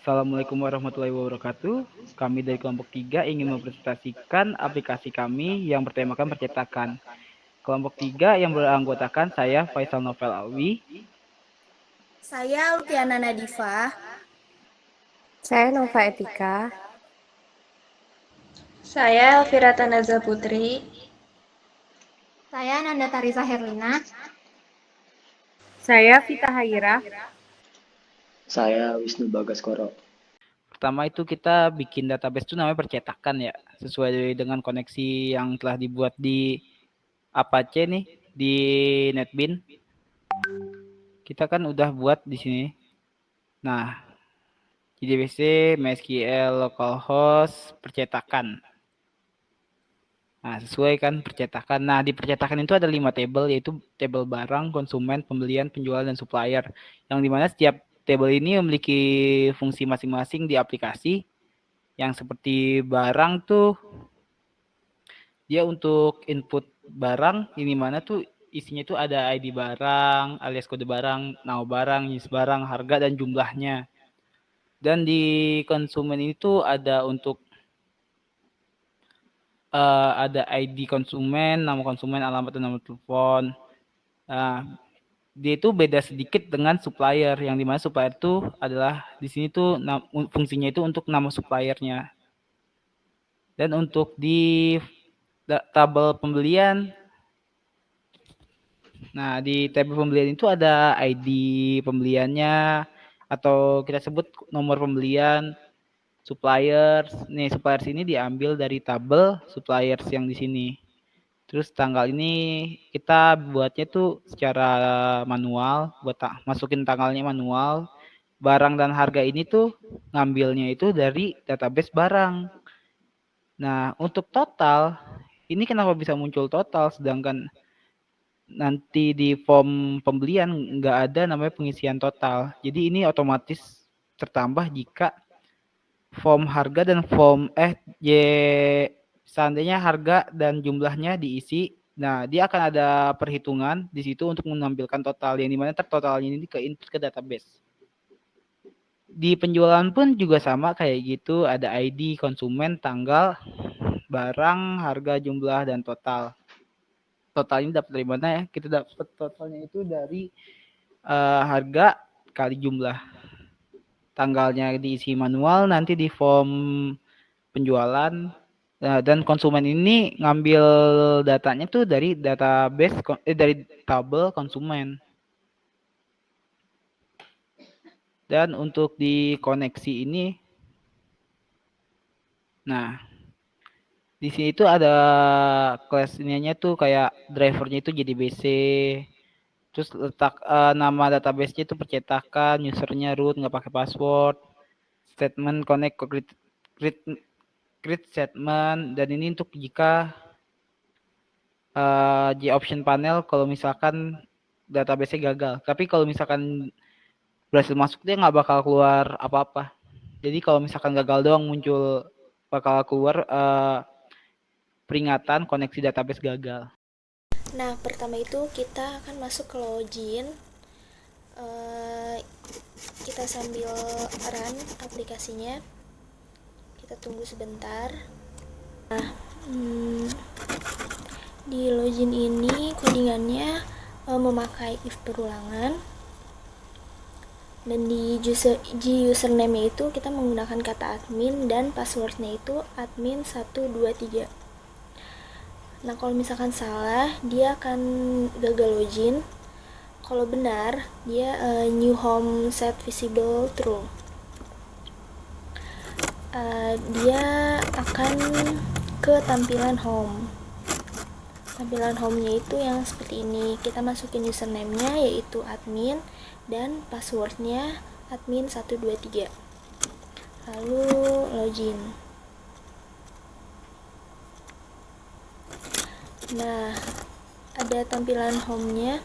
Assalamualaikum warahmatullahi wabarakatuh. Kami dari kelompok 3 ingin mempresentasikan aplikasi kami yang bertemakan percetakan. Kelompok 3 yang beranggotakan saya Faisal Novel Alwi. Saya Lutiana Nadifa. Saya Nova Etika. Saya Elvira Tanaza Putri. Saya Nanda Tarisa Herlina. Saya Vita Haira. Saya Wisnu Bagaskoro. Pertama itu kita bikin database itu namanya percetakan ya, sesuai dengan koneksi yang telah dibuat di Apache nih, di NetBeans. Kita kan udah buat di sini. Nah, JDBC, MySQL, localhost, percetakan. Nah, sesuai kan percetakan. Nah, di percetakan itu ada 5 table, yaitu table barang, konsumen, pembelian, penjualan, dan supplier. Yang dimana setiap table ini memiliki fungsi masing-masing di aplikasi. Yang seperti barang tuh, dia untuk input barang, ini mana tuh isinya tuh ada ID barang, alias kode barang, nama barang, jenis barang, harga, dan jumlahnya. Dan di konsumen itu ada untuk ada ID konsumen, nama konsumen, alamat dan nomor telepon. Nah, dia itu beda sedikit dengan supplier, yang dimana supplier itu adalah di sini tuh fungsinya itu untuk nama suppliernya. Dan untuk di tabel pembelian, nah di tabel pembelian itu ada ID pembeliannya atau kita sebut nomor pembelian. Suppliers, nih suppliers ini diambil dari tabel suppliers yang di sini. Terus tanggal ini kita buatnya tuh secara manual, buat masukin tanggalnya manual. Barang dan harga ini tuh ngambilnya itu dari database barang. Nah, untuk total, ini kenapa bisa muncul total sedangkan nanti di form pembelian nggak ada namanya pengisian total. Jadi ini otomatis tertambah jika form harga dan form seandainya harga dan jumlahnya diisi, nah dia akan ada perhitungan di situ untuk menampilkan total yang dimana totalnya ini ke input ke database. Di penjualan pun juga sama kayak gitu, ada ID konsumen, tanggal, barang, harga, jumlah, dan total. Total ini dapat dari mana ya? Kita dapat totalnya itu dari harga kali jumlah. Tanggalnya diisi manual, nanti di form penjualan, dan konsumen ini ngambil datanya tuh dari database dari tabel konsumen. Dan untuk di koneksi ini, nah di sini tuh ada kelas ininya tuh kayak drivernya itu JDBC, terus letak nama database-nya itu percetakan, usernya root, nggak pakai password, statement connect create statement, dan ini untuk jika J option panel kalau misalkan database-nya gagal. Tapi kalau misalkan berhasil masuk dia nggak bakal keluar apa-apa. Jadi kalau misalkan gagal doang muncul bakal keluar peringatan koneksi database gagal. Nah, pertama itu kita akan masuk ke login. Kita sambil run aplikasinya. Kita tunggu sebentar. Nah, di login ini codingannya memakai if berulangan. Dan di username itu kita menggunakan kata admin dan passwordnya itu admin 123. Nah, kalau misalkan salah, dia akan gagal login. Kalau benar, dia new home set visible true. Dia akan ke tampilan home. Tampilan home-nya itu yang seperti ini. Kita masukin username-nya yaitu admin dan passwordnya admin 123. Lalu login. Nah, ada tampilan home-nya.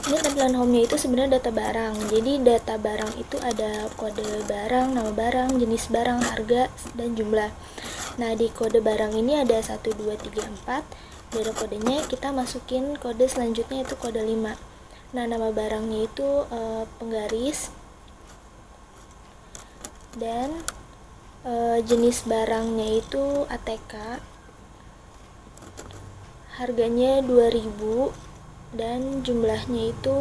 Ini tampilan home-nya itu sebenarnya data barang. Jadi data barang itu ada kode barang, nama barang, jenis barang, harga, dan jumlah. Nah, di kode barang ini ada 1, 2, 3, 4. Dari kodenya kita masukin kode selanjutnya itu kode 5. Nah, nama barangnya itu penggaris. dan jenis barangnya itu ATK, harganya 2000 dan jumlahnya itu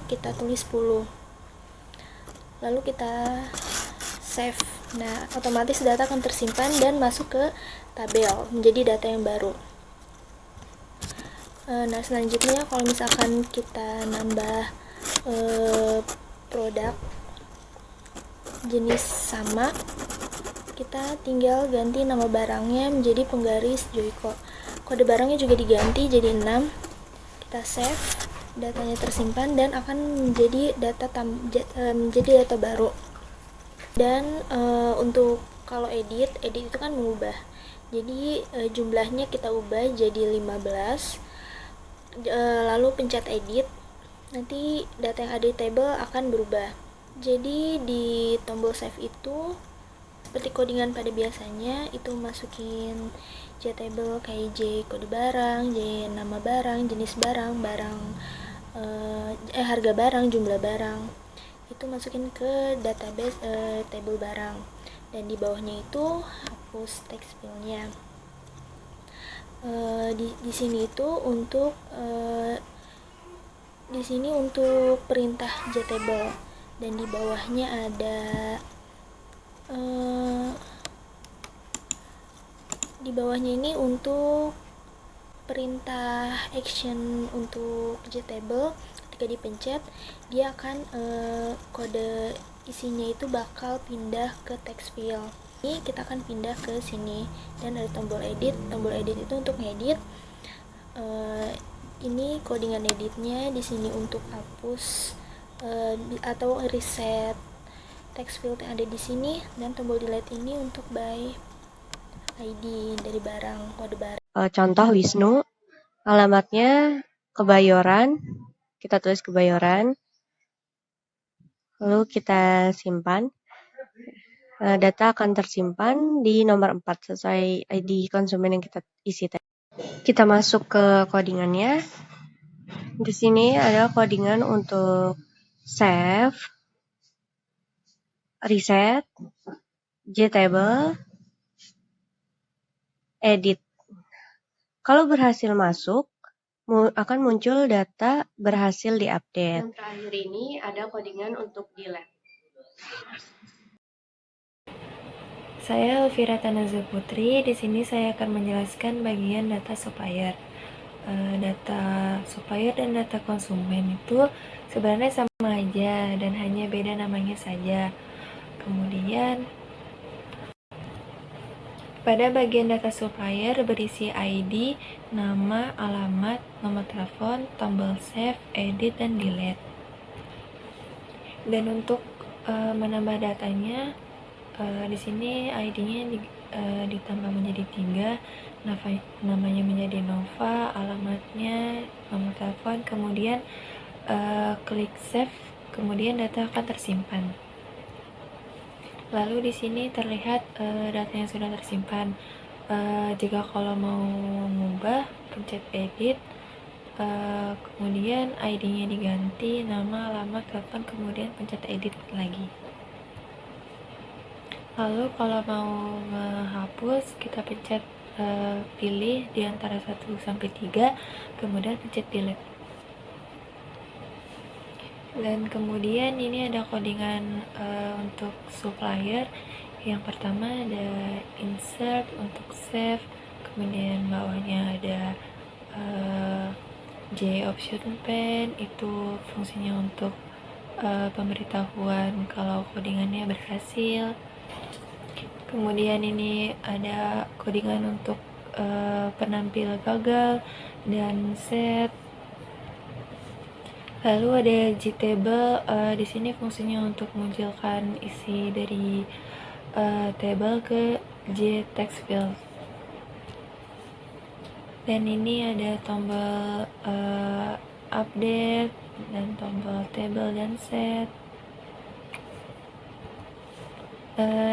kita tulis 10, lalu kita save. Nah, otomatis data akan tersimpan dan masuk ke tabel menjadi data yang baru. Nah, selanjutnya kalau misalkan kita nambah produk jenis sama, kita tinggal ganti nama barangnya menjadi penggaris Joyko. Kode barangnya juga diganti jadi 6. Kita save, datanya tersimpan dan akan menjadi data baru. Dan untuk kalau edit itu kan mengubah. Jadi jumlahnya kita ubah jadi 15. Lalu pencet edit, nanti data yang ada di table akan berubah. Jadi di tombol save itu seperti codingan pada biasanya, itu masukin JTable kayak J kode barang, J nama barang, jenis barang, harga barang, jumlah barang. Itu masukin ke database table barang. Dan di bawahnya itu hapus text fillnya. Di sini itu untuk perintah JTable, dan di bawahnya ada di bawahnya ini untuk perintah action untuk JTable. Ketika dipencet, dia akan kode isinya itu bakal pindah ke text field. Ini kita akan pindah ke sini, dan ada tombol edit. Tombol edit itu untuk ngedit. Ini codingan editnya. Di sini untuk hapus atau reset text field yang ada di sini, dan tombol delete ini untuk by ID dari barang, kode barang. Contoh Wisnu, alamatnya Kebayoran, kita tulis Kebayoran, lalu kita simpan. Data akan tersimpan di nomor 4 sesuai ID konsumen yang kita isi tadi. Kita masuk ke codingannya. Di sini ada codingan untuk save, reset, JTable, edit. Kalau berhasil masuk, akan muncul data berhasil diupdate. Yang terakhir ini ada codingan untuk delete. Saya Elvira Tanaza Putri. Di sini saya akan menjelaskan bagian data supplier. Data supplier dan data konsumen itu sebenarnya sama aja dan hanya beda namanya saja. Kemudian pada bagian data supplier berisi ID, nama, alamat, nomor telepon, tombol save, edit, dan delete. Dan untuk menambah datanya, di sini ID-nya ditambah menjadi 3, namanya menjadi Nova, alamatnya, nomor telepon, kemudian klik save, kemudian data akan tersimpan. Lalu di sini terlihat data yang sudah tersimpan. Jika kalau mau mengubah, pencet edit, kemudian ID-nya diganti, nama, alamat, telepon, kemudian pencet edit lagi. Lalu kalau mau menghapus, kita pencet pilih di antara 1 sampai 3, kemudian pencet delete. Dan kemudian ini ada codingan untuk supplier. Yang pertama ada insert untuk save, kemudian bawahnya ada J option pen, itu fungsinya untuk pemberitahuan kalau codingannya berhasil. Kemudian ini ada codingan untuk penampil gagal dan set. Lalu ada JTable, di sini fungsinya untuk munculkan isi dari table ke J text field. Dan ini ada tombol update dan tombol table dan set.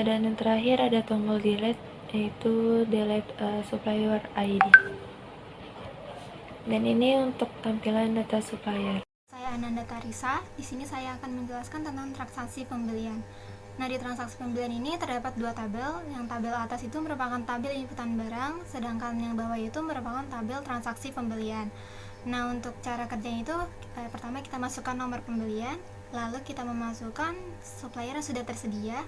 Dan yang terakhir ada tombol delete, yaitu delete supplier ID. Dan ini untuk tampilan data supplier. Saya Ananda Tarisa. Di sini saya akan menjelaskan tentang transaksi pembelian. Nah, di transaksi pembelian ini terdapat dua tabel. Yang tabel atas itu merupakan tabel inputan barang, sedangkan yang bawah itu merupakan tabel transaksi pembelian. Nah, untuk cara kerjanya itu pertama kita masukkan nomor pembelian, lalu kita memasukkan supplier yang sudah tersedia.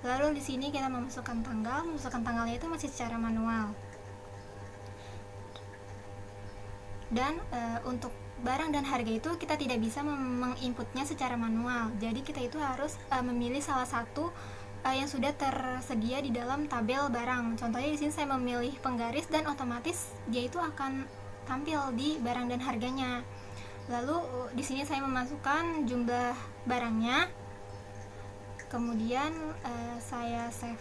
Lalu di sini kita memasukkan tanggalnya itu masih secara manual. Dan untuk barang dan harga itu kita tidak bisa menginputnya secara manual. Jadi kita itu harus memilih salah satu yang sudah tersedia di dalam tabel barang. Contohnya di sini saya memilih penggaris dan otomatis dia itu akan tampil di barang dan harganya. Lalu di sini saya memasukkan jumlah barangnya. Kemudian saya save.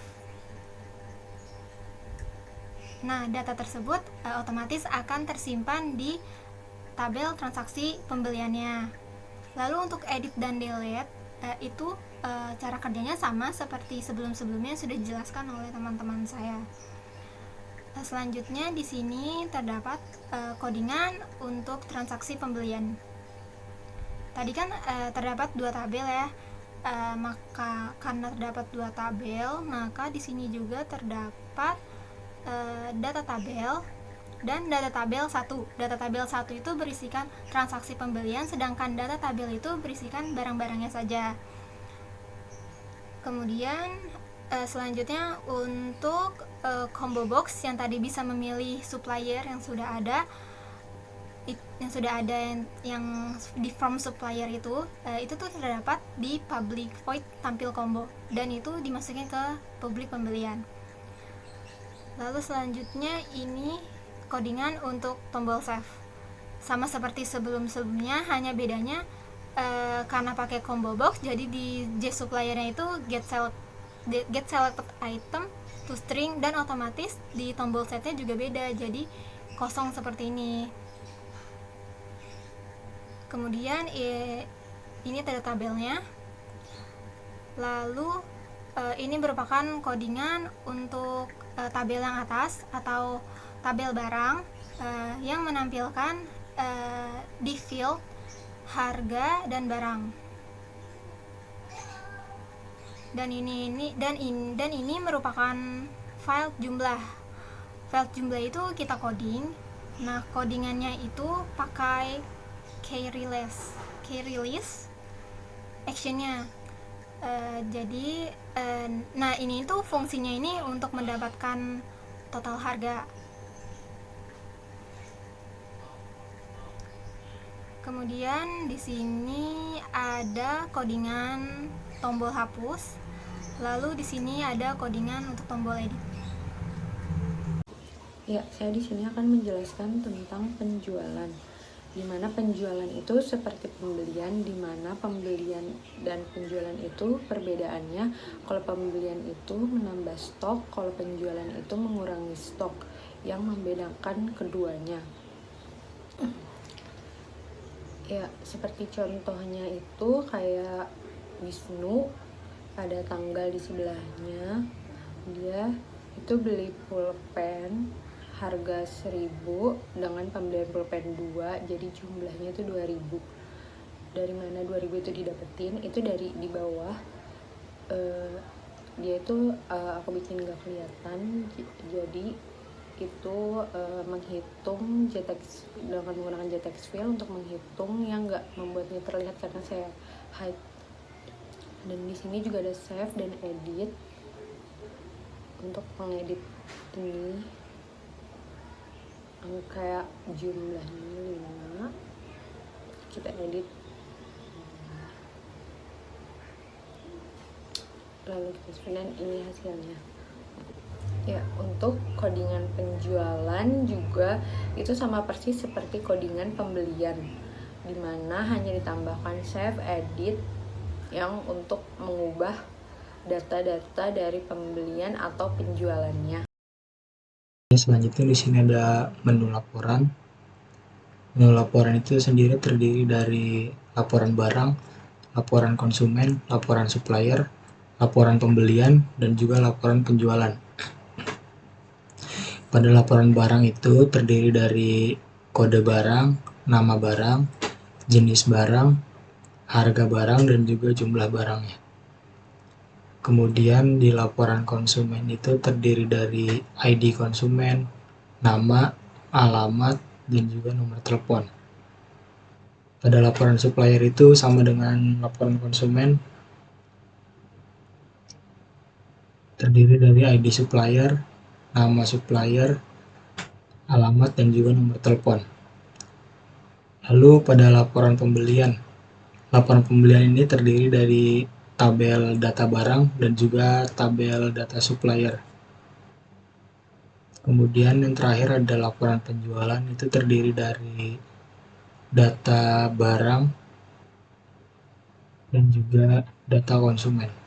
Nah, data tersebut otomatis akan tersimpan di tabel transaksi pembeliannya. Lalu untuk edit dan delete itu cara kerjanya sama seperti sebelum-sebelumnya sudah dijelaskan oleh teman-teman saya. Selanjutnya di sini terdapat codingan untuk transaksi pembelian. Tadi kan terdapat dua tabel ya. Maka karena terdapat dua tabel, maka di sini juga terdapat data tabel dan data tabel 1. Data tabel 1 itu berisikan transaksi pembelian, sedangkan data tabel itu berisikan barang-barangnya saja. Kemudian selanjutnya untuk combo box yang tadi bisa memilih supplier yang sudah ada yang di from supplier itu tuh terdapat di public void tampil combo, dan itu dimasukin ke publik pembelian. Lalu selanjutnya ini codingan untuk tombol save. Sama seperti sebelum-sebelumnya, hanya bedanya karena pakai combo box, jadi di JSuppliernya itu get selected item to string, dan otomatis di tombol setnya juga beda, jadi kosong seperti ini. Kemudian ini ada tabelnya. Lalu ini merupakan codingan untuk tabel yang atas atau tabel barang yang menampilkan di field harga dan barang. Dan ini merupakan file jumlah. File jumlah itu kita coding. Nah, codingannya itu pakai key release actionnya. Jadi nah ini tuh fungsinya ini untuk mendapatkan total harga. Kemudian di sini ada codingan tombol hapus. Lalu di sini ada codingan untuk tombol edit. Ya, saya di sini akan menjelaskan tentang penjualan. Di mana penjualan itu seperti pembelian, di mana pembelian dan penjualan itu perbedaannya, kalau pembelian itu menambah stok, kalau penjualan itu mengurangi stok. Yang membedakan keduanya, ya seperti contohnya itu kayak Wisnu, ada tanggal di sebelahnya, dia itu beli pulpen harga 1.000 dengan pembelian pulpen 2, jadi jumlahnya itu 2.000. Dari mana 2.000 itu didapetin? Itu dari di bawah. Dia itu aku bikin gak kelihatan, jadi itu menghitung JTEX dengan menggunakan JTEX file untuk menghitung yang gak membuatnya terlihat karena saya hide. Dan di sini juga ada save dan edit. Untuk mengedit ini kayak jumlahnya 5, kita edit, lalu kita save, dan ini hasilnya. Ya, untuk codingan penjualan juga itu sama persis seperti codingan pembelian, dimana hanya ditambahkan save, edit yang untuk mengubah data-data dari pembelian atau penjualannya. Selanjutnya di sini ada menu laporan. Menu laporan itu sendiri terdiri dari laporan barang, laporan konsumen, laporan supplier, laporan pembelian, dan juga laporan penjualan. Pada laporan barang itu terdiri dari kode barang, nama barang, jenis barang, harga barang, dan juga jumlah barangnya. Kemudian di laporan konsumen itu terdiri dari ID konsumen, nama, alamat, dan juga nomor telepon. Pada laporan supplier itu sama dengan laporan konsumen, terdiri dari ID supplier, nama supplier, alamat, dan juga nomor telepon. Lalu pada laporan pembelian ini terdiri dari tabel data barang dan juga tabel data supplier. Kemudian yang terakhir ada laporan penjualan, itu terdiri dari data barang dan juga data konsumen.